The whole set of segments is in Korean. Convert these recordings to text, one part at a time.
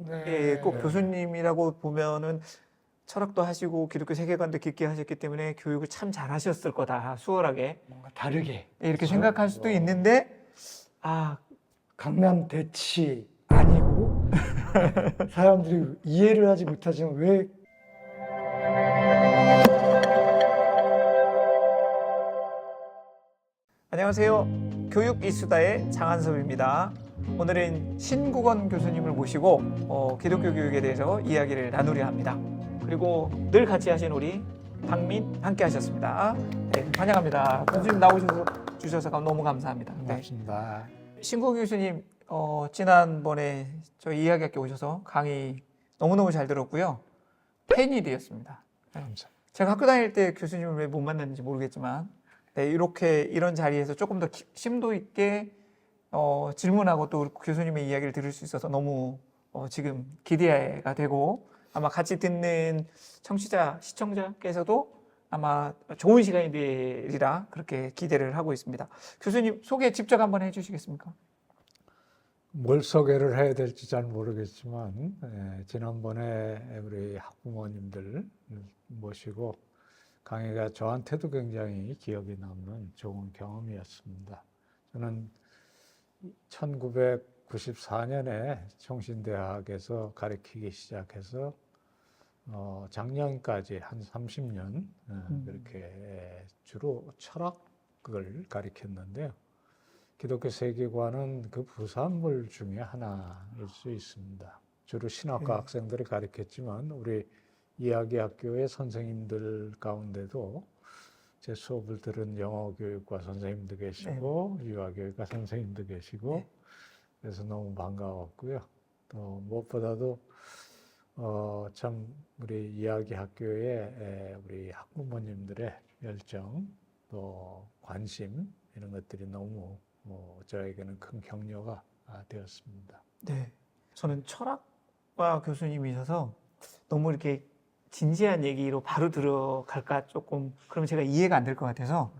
네. 꼭 교수님이라고 보면은 철학도 하시고 기독교 세계관도 깊게 하셨기 때문에 교육을 참 잘하셨을 거다, 수월하게 뭔가 다르게 이렇게 그렇죠? 생각할 수도 있는데, 아, 강남 대치 아니고 사람들이 이해를 하지 못하지만 왜 안녕하세요. 교육 이수다의 장한섭입니다. 오늘은 신국원 교수님을 모시고 기독교 교육에 대해서 이야기를 나누려 합니다. 그리고 늘 같이 하신 우리 박민 함께 하셨습니다. 네, 환영합니다. 교수님 나오셔서 너무 감사합니다. 네. 반갑습니다. 신국원 교수님 지난번에 저희 이야기학교 오셔서 강의 너무너무 잘 들었고요. 팬이 되었습니다. 네. 감사합니다. 제가 학교 다닐 때 교수님을 왜 못 만났는지 모르겠지만, 네, 이런 자리에서 조금 더 심도 있게 질문하고 또 교수님의 이야기를 들을 수 있어서 너무 지금 기대가 되고, 아마 같이 듣는 청취자, 시청자께서도 아마 좋은 시간이 되리라 그렇게 기대를 하고 있습니다. 교수님 소개 직접 한번 해주시겠습니까? 뭘 소개를 해야 될지 잘 모르겠지만, 지난번에 우리 학부모님들 모시고 강의가 저한테도 굉장히 기억에 남는 좋은 경험이었습니다. 저는 1994년에 총신대학에서 가르치기 시작해서 작년까지 한 30년 그렇게 주로 철학을 가르쳤는데요. 기독교 세계관은 그 부산물 중에 하나일 수 있습니다. 주로 신학과 학생들을 가르쳤지만 우리 이야기학교의 선생님들 가운데도 제 수업을 들은 영어교육과 선생님도 계시고 유아교육과 선생님도 계시고 그래서 너무 반가웠고요. 또 무엇보다도 참 우리 이야기학교의 우리 학부모님들의 열정 또 관심 이런 것들이 너무 저에게는 큰 격려가 되었습니다. 네, 저는 철학과 교수님이셔서 너무 이렇게 진지한 얘기로 바로 들어갈까 조금 그러면 제가 이해가 안 될 것 같아서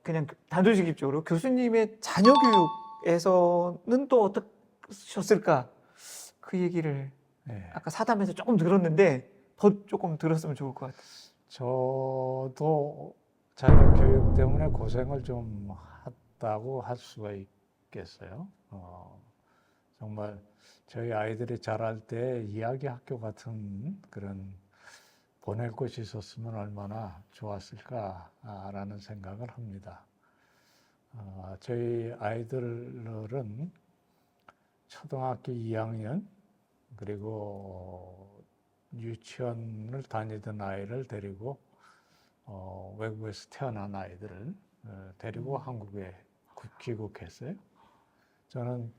그냥 단도직입적으로 교수님의 자녀 교육에서는 또 어떠셨을까 그 얘기를 아까 사담에서 조금 들었는데 더 조금 들었으면 좋을 것 같아요. 저도 자녀 교육 때문에 고생을 좀 했다고 할 수가 있겠어요. 정말 저희 아이들이 자랄 때 이야기 학교 같은 그런 보낼 곳이 있었으면 얼마나 좋았을까라는 생각을 합니다. 저희 아이들은 초등학교 2학년 그리고 유치원을 다니던 아이를 데리고 외국에서 태어난 아이들을 데리고 한국에 귀국했어요. 저는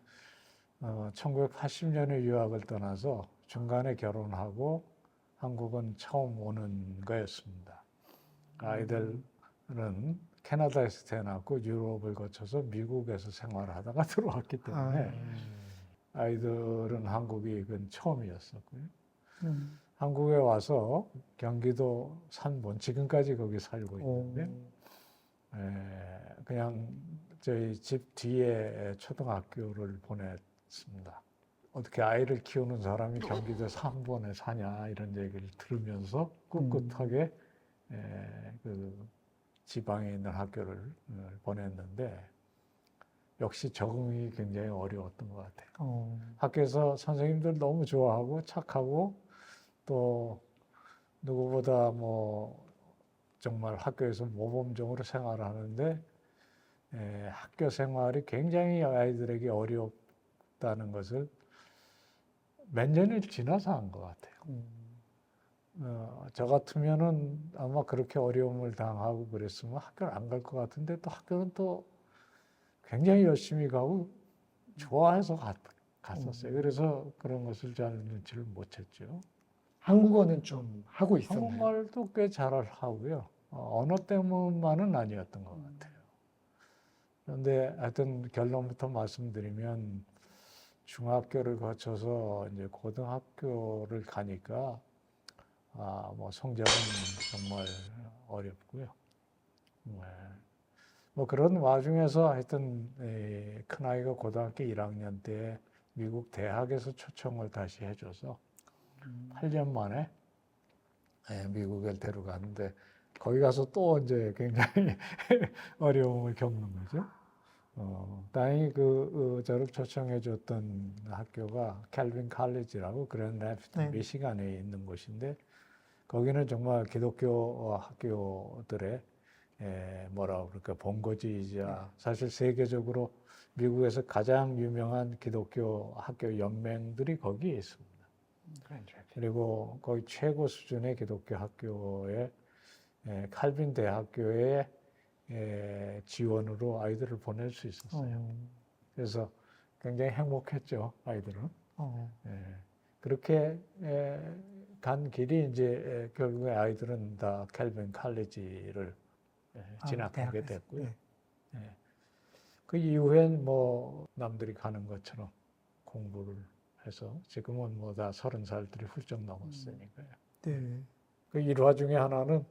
1980년에 유학을 떠나서 중간에 결혼하고 한국은 처음 오는 거였습니다. 아이들은 캐나다에서 태어났고 유럽을 거쳐서 미국에서 생활하다가 들어왔기 때문에 아이들은 한국이 그건 처음이었었고요. 한국에 와서 경기도 산본 지금까지 거기 살고 있는데 그냥 저희 집 뒤에 초등학교를 보냈습니다. 어떻게 아이를 키우는 사람이 경기도 산본에 사냐 이런 얘기를 들으면서 꿋꿋하게 그 지방에 있는 학교를 보냈는데 역시 적응이 굉장히 어려웠던 것 같아요. 학교에서 선생님들 너무 좋아하고 착하고 또 누구보다 정말 학교에서 모범적으로 생활하는데 학교 생활이 굉장히 아이들에게 어렵다는 것을 몇 년이 지나서 한 것 같아요. 저 같으면은 아마 그렇게 어려움을 당하고 그랬으면 학교를 안 갈 것 같은데 또 학교는 또 굉장히 열심히 가고 좋아해서 갔었어요. 그래서 그런 것을 잘 눈치를 못 챘죠. 한국어는 좀 하고 있었나요? 한국말도 꽤 잘하고요. 언어 때문만은 아니었던 것 같아요. 그런데 하여튼 결론부터 말씀드리면 중학교를 거쳐서 이제 고등학교를 가니까 성적은 정말 어렵고요. 그런 와중에서 하여튼 큰아이가 고등학교 1학년 때 미국 대학에서 초청을 다시 해줘서 8년 만에 미국에 데려갔는데 거기 가서 또 이제 굉장히 어려움을 겪는 거죠. 다행히 저를 초청해줬던 학교가 캘빈 칼리지라고 그랜드 래피드 네. 미시간에 있는 곳인데 거기는 정말 기독교 학교들의 뭐라 그럴까 본거지이자 사실 세계적으로 미국에서 가장 유명한 기독교 학교 연맹들이 거기에 있습니다. 그리고 거기 최고 수준의 기독교 학교에 칼빈 대학교의 지원으로 아이들을 보낼 수 있었어요. 그래서 굉장히 행복했죠, 아이들은. 그렇게 간 길이 이제 결국에 아이들은 다 캘빈 칼리지를 진학하게 됐고요. 네. 그 이후엔 뭐 남들이 가는 것처럼 공부를 해서 지금은 뭐 다 30살들이 훌쩍 넘었으니까요. 네. 그 일화 중에 하나는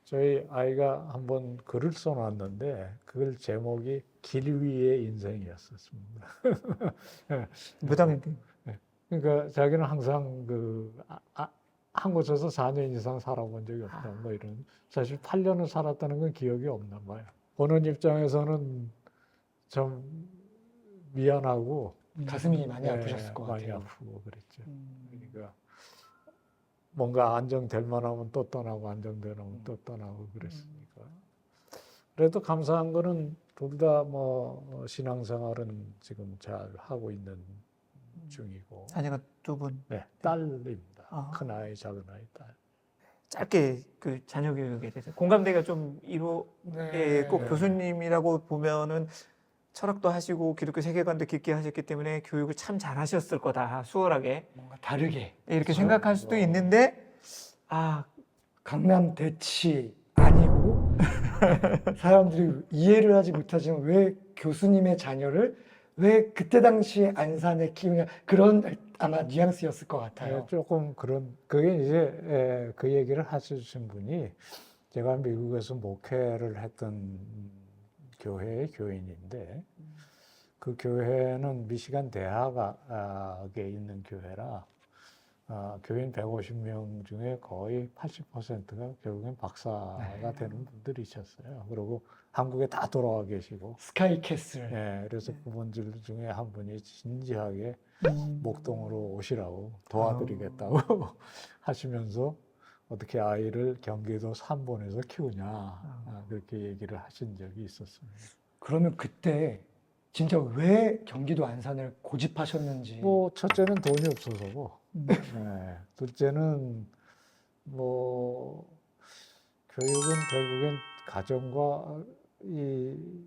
저희 아이가 한번 글을 써놨는데 그 제목이 길 위의 인생이었었습니다. 무당인데. 그러니까 자기는 항상 한 곳에서 4년 이상 살아본 적이 없다. 뭐 이런 사실 8년을 살았다는 건 기억이 없나 봐요. 보는 입장에서는 좀 미안하고 가슴이 많이 아프셨을 것 많이 같아요. 아프고 그랬죠. 그러니까 뭔가 안정될 만하면 또 떠나고 안정되면 또 떠나고 그랬으니까. 그래도 감사한 거는 둘 다 뭐 신앙생활은 지금 잘 하고 있는 중이고. 자녀가 두 분. 네, 딸입니다. 아. 큰 아이, 작은 아이, 딸. 짧게 그 자녀 교육에 대해서 공감대가 좀 네. 꼭 교수님이라고 보면은 철학도 하시고 기독교 세계관도 깊게 하셨기 때문에 교육을 참 잘하셨을 거다 수월하게 뭔가 다르게 이렇게 생각할 수도 있는데 강남 대치 아니고 사람들이 이해를 하지 못하지만 왜 교수님의 자녀를 왜 그때 당시에 안산에 키우냐 그런 아마 뉘앙스였을 것 같아요. 조금 그게 이제 그 얘기를 하셔주신 분이 제가 미국에서 목회를 했던 교회의 교인인데 그 교회는 미시간 대학에 있는 교회라 교인 150명 중에 거의 80%가 결국엔 박사가 되는 분들이셨어요. 그리고 한국에 다 돌아와 계시고 스카이캐슬. 그래서 그분들 중에 한 분이 진지하게 목동으로 오시라고 도와드리겠다고 하시면서 어떻게 아이를 경기도 산본에서 키우냐 그렇게 얘기를 하신 적이 있었습니다. 그러면 그때 진짜 왜 경기도 안산을 고집하셨는지. 뭐 첫째는 돈이 없어서고, 둘째는 뭐 교육은 결국엔 가정과 이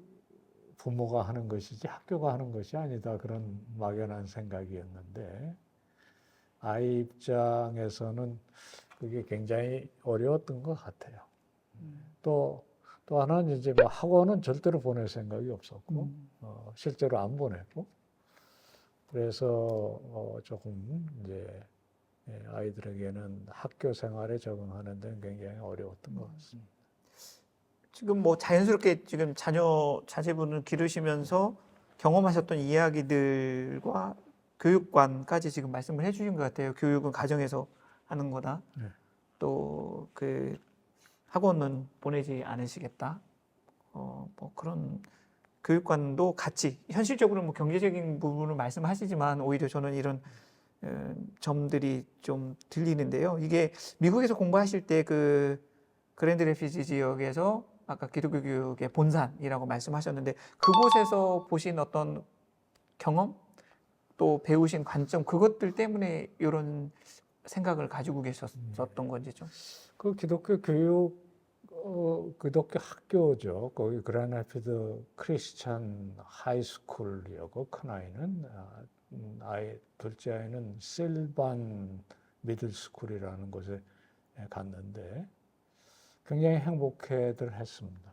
부모가 하는 것이지 학교가 하는 것이 아니다 그런 막연한 생각이었는데 아이 입장에서는 그게 굉장히 어려웠던 것 같아요. 또 하나는 이제 뭐 학원은 절대로 보낼 생각이 없었고 실제로 안 보냈고 그래서 조금 이제 아이들에게는 학교 생활에 적응하는 데는 굉장히 어려웠던 것 같습니다. 지금 뭐 자연스럽게 지금 자제분을 기르시면서 경험하셨던 이야기들과 교육관까지 지금 말씀을 해주신 것 같아요. 교육은 가정에서 하는 거다. 네. 또 그 학원은 보내지 않으시겠다. 뭐 그런 교육관도 같이 현실적으로 뭐 경제적인 부분을 말씀하시지만 오히려 저는 이런 점들이 좀 들리는데요. 이게 미국에서 공부하실 때 그 그랜드 레피지 지역에서 아까 기독교 교육의 본산이라고 말씀하셨는데 그곳에서 보신 어떤 경험 또 배우신 관점 그것들 때문에 이런 생각을 가지고 계셨었던 건지 좀. 그 기독교 교육 기독교 학교죠. 거기 그랜드 래피드 크리스찬 하이스쿨이었고 큰 아이는 둘째 아이는 실반 미들스쿨이라는 곳에 갔는데 굉장히 행복해들 했습니다.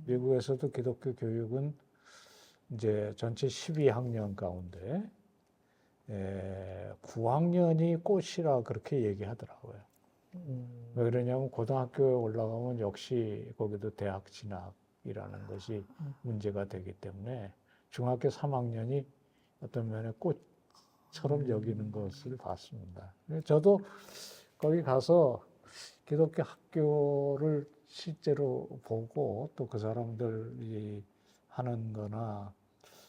미국에서도 기독교 교육은 이제 전체 12학년 가운데 9학년이 꽃이라 그렇게 얘기하더라고요. 왜 그러냐면 고등학교에 올라가면 역시 거기도 대학 진학이라는 것이 문제가 되기 때문에 중학교 3학년이 어떤 면에 가족처럼 여기는 것을 봤습니다. 저도 거기 가서 기독교 학교를 실제로 보고 또 그 사람들이 하는 거나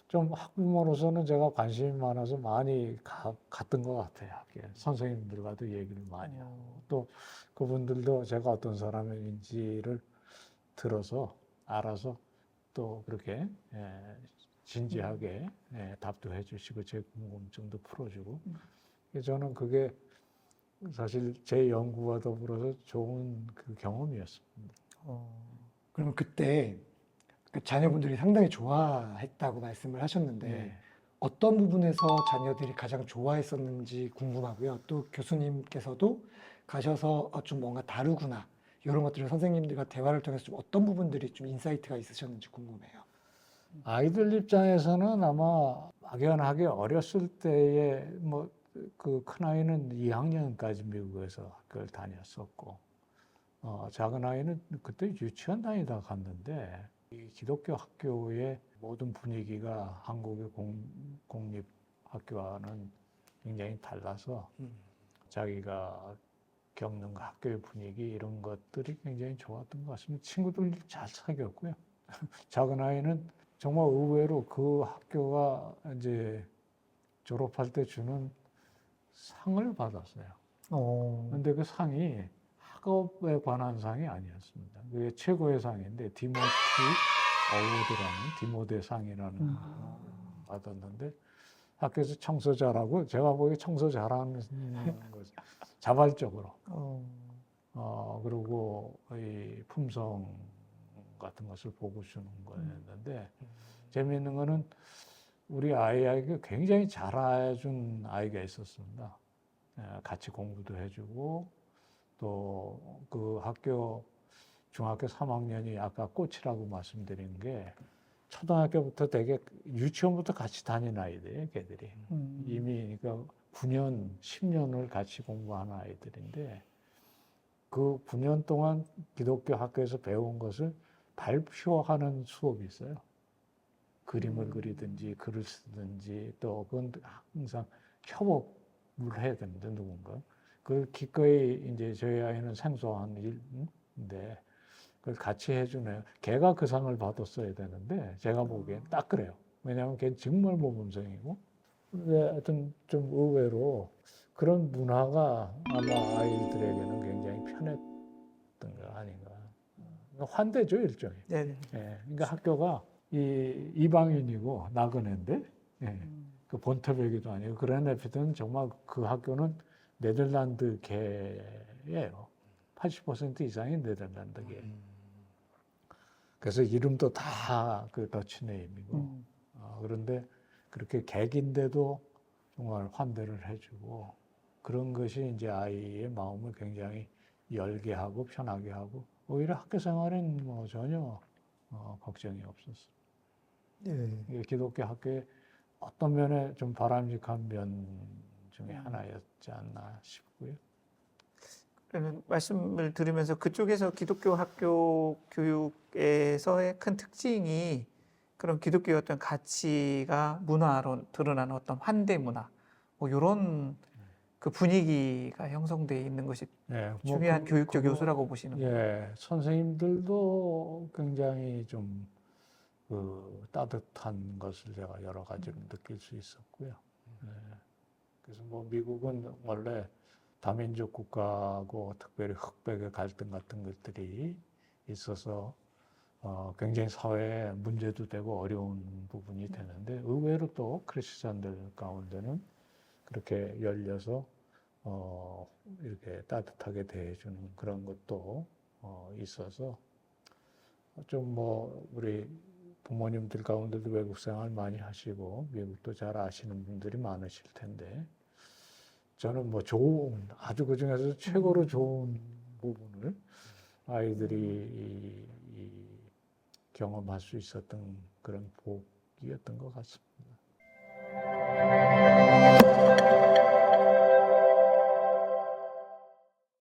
좀 학부모로서는 제가 관심이 많아서 많이 갔던 것 같아요. 학교에. 선생님들과도 얘기를 많이 하고 또 그분들도 제가 어떤 사람인지를 들어서 알아서 또 그렇게 진지하게 답도 해주시고 제 궁금증도 풀어주고 저는 그게 사실 제 연구와 더불어서 좋은 그 경험이었습니다. 그럼 그때 그 자녀분들이 상당히 좋아했다고 말씀을 하셨는데 네. 어떤 부분에서 자녀들이 가장 좋아했었는지 궁금하고요. 또 교수님께서도 가셔서 좀 뭔가 다르구나 이런 것들을 선생님들과 대화를 통해서 좀 어떤 부분들이 좀 인사이트가 있으셨는지 궁금해요. 아이들 입장에서는 아마 막연하게 어렸을 때에 뭐 그 큰아이는 2학년까지 미국에서 학교를 다녔었고 작은 아이는 그때 유치원 다니다 갔는데 이 기독교 학교의 모든 분위기가 한국의 공립 학교와는 굉장히 달라서 자기가 겪는 그 학교의 분위기 이런 것들이 굉장히 좋았던 것 같습니다. 친구들 잘 사귀었고요. 작은 아이는 정말 의외로 그 학교가 이제 졸업할 때 주는 상을 받았어요. 근데 그 상이 학업에 관한 상이 아니었습니다. 그게 최고의 상인데 디모티 어워드라는 디모데 상이라는 받았는데 학교에서 청소 잘하고 제가 보기에 청소 잘하는 거죠. 자발적으로. 그리고 이 품성 같은 것을 보고 주는 거였는데 재미있는 거는 우리 아이에게 굉장히 잘해준 아이가 있었습니다. 같이 공부도 해주고 또 그 학교 중학교 3학년이 아까 꽃이라고 말씀드린 게 초등학교부터 되게 유치원부터 같이 다닌 아이들이에요, 걔들이. 이미 그러니까 9년, 10년을 같이 공부한 아이들인데 그 9년 동안 기독교 학교에서 배운 것을 발표하는 수업이 있어요. 그림을 그리든지 글을 쓰든지 또 그건 항상 협업을 해야 되는데 누군가. 그 기꺼이 이제 저희 아이는 생소한 일인데 그걸 같이 해주네요. 걔가 그 상을 받았어야 되는데 제가 보기엔 딱 그래요. 왜냐하면 걔는 정말 모범생이고. 근데 하여튼 좀 의외로 그런 문화가 아마 아이들에게는 굉장히 편했던 거 아닌가. 환대죠, 일종의. 네네. 예, 그러니까 학교가 이방인이고 나그네인데 그 본토백이도 아니고 그랜래피드는 정말 그 학교는 네덜란드계예요. 80% 이상이 네덜란드계. 그래서 이름도 다 그 더치 네임이고 그런데 그렇게 객인데도 정말 환대를 해주고 그런 것이 이제 아이의 마음을 굉장히 열게 하고 편하게 하고 오히려 학교 생활엔 뭐 전혀 걱정이 없었어요. 이게 기독교 학교의 어떤 면에 좀 바람직한 면 중에 하나였지 않나 싶고요. 그러면 말씀을 들으면서 그쪽에서 기독교 학교 교육에서의 큰 특징이 그런 기독교의 어떤 가치가 문화로 드러나는 어떤 환대 문화, 뭐 이런 그 분위기가 형성되어 있는 것이 예, 뭐 중요한 교육적 요소라고 보시는 거예요. 예, 선생님들도 굉장히 좀 그 따뜻한 것을 제가 여러 가지로 느낄 수 있었고요. 예, 그래서 뭐 미국은 원래 다민족 국가하고 특별히 흑백의 갈등 같은 것들이 있어서 굉장히 사회에 문제도 되고 어려운 부분이 되는데 의외로 또 크리스찬들 가운데는 그렇게 열려서 이렇게 따뜻하게 대해주는 그런 것도 있어서 좀 뭐 우리 부모님들 가운데도 외국 생활 많이 하시고 미국도 잘 아시는 분들이 많으실 텐데 저는 뭐 좋은 아주 그 중에서 최고로 좋은 부분을 아이들이 경험할 수 있었던 그런 복이었던 것 같습니다.